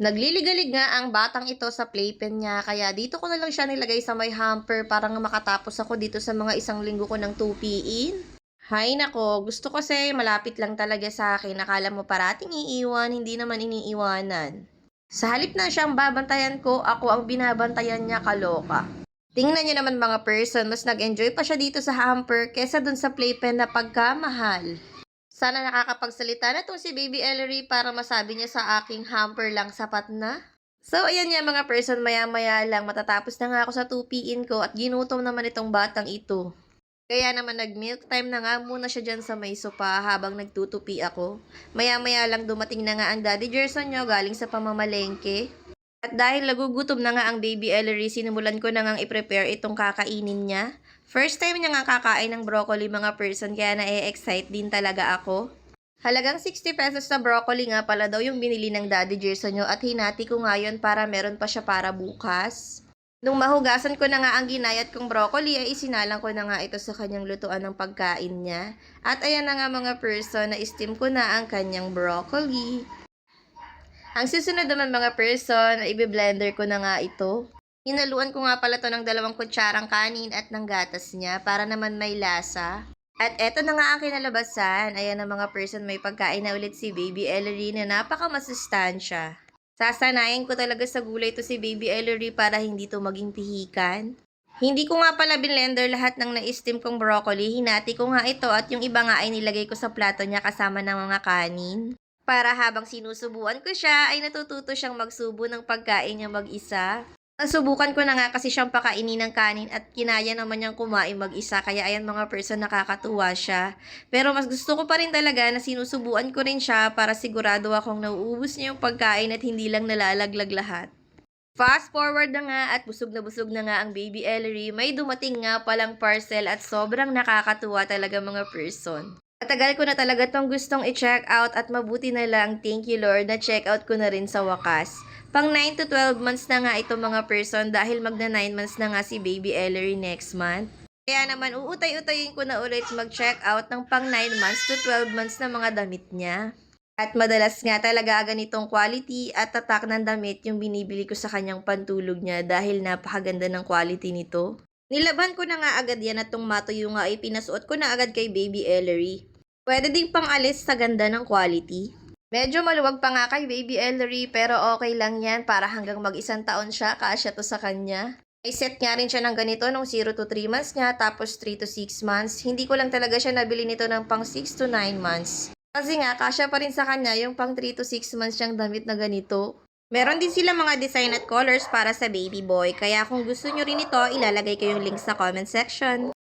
Nagliligalig nga ang batang ito sa playpen niya kaya dito ko na lang siya nilagay sa may hamper para nga makatapos ako dito sa mga isang linggo ko ng tupiin. Hay nako, gusto ko kasi malapit lang talaga sa akin. Akala mo parating iiwan, hindi naman iniiwanan. Sa halip na siyang babantayan ko, ako ang binabantayan niya, kaloka. Tingnan niyo naman mga person, mas nag-enjoy pa siya dito sa hamper kesa dun sa playpen na pagkamahal. Sana nakakapagsalita na 'tong si Baby Ellery para masabi niya sa aking hamper lang sapat na. So, ayan nga mga person, maya-maya lang matatapos na nga ako sa tupiin ko at ginutom naman itong batang ito. Kaya naman nag-milk time na nga muna siya dyan sa may sopa habang nagtutupi ako. Maya-maya lang dumating na nga ang Daddy Gerson nyo galing sa pamamalengke. At dahil nagugutom na nga ang Baby Ellery, sinimulan ko na nga i-prepare itong kakainin niya. First time niya nga kakain ng broccoli mga person kaya na-excite din talaga ako. Halagang 60 pesos na broccoli nga pala daw yung binili ng Daddy Gerson nyo at hinati ko nga yun para meron pa siya para bukas. Nung mahugasan ko na nga ang ginayat kong broccoli ay isinalang ko na nga ito sa kanyang lutuan ng pagkain niya. At ayan na nga mga person, na-steam ko na ang kanyang broccoli. Ang susunod naman mga person, i-blender ko na nga ito. Hinaluan ko nga pala to ng 2 kutsarang kanin at ng gatas niya para naman may lasa. At eto na nga ang kinalabasan. Ayan na mga person, may pagkain na ulit si Baby Ellery na napaka-masustansya. Sasanayin ko talaga sa gulay to si Baby Ellery para hindi to maging pihikan. Hindi ko nga pala blender lahat ng na-steam kong broccoli. Hinati ko nga ito at yung iba nga ay nilagay ko sa plato niya kasama ng mga kanin. Para habang sinusubuan ko siya, ay natututo siyang magsubo ng pagkain niya mag-isa. Nasubukan ko na nga kasi siyang pakainin ng kanin at kinaya naman niyang kumain mag-isa. Kaya ayan mga person, nakakatuwa siya. Pero mas gusto ko pa rin talaga na sinusubuan ko rin siya para sigurado akong nauubos niya yung pagkain at hindi lang nalalaglag lahat. Fast forward na nga at busog na nga ang Baby Ellery. May dumating nga palang parcel at sobrang nakakatuwa talaga mga person. Matagal ko na talaga tong gustong i-check out at mabuti na lang, thank you Lord, na check out ko na rin sa wakas. Pang 9 to 12 months na nga ito mga person dahil magna 9 months na nga si Baby Ellery next month. Kaya naman uutay-utayin ko na ulit mag-check out ng pang 9 months to 12 months na mga damit niya. At madalas nga talaga ganitong quality at tatak ng damit yung binibili ko sa kanyang pantulog niya dahil napakaganda ng quality nito. Nilaban ko na nga agad yan at tong matuyo nga ay pinasuot ko na agad kay Baby Ellery. Pwede ding pang-alis sa ganda ng quality. Medyo maluwag pa nga kay Baby Ellery pero okay lang yan para hanggang mag-1 taon siya, kasya to sa kanya. Ay set nga rin siya ng ganito nung 0 to 3 months niya tapos 3 to 6 months. Hindi ko lang talaga siya nabili nito ng pang 6 to 9 months. Kasi nga kasya pa rin sa kanya yung pang 3 to 6 months siyang damit na ganito. Meron din sila mga design at colors para sa baby boy kaya kung gusto nyo rin ito, ilalagay ko yung link sa comment section.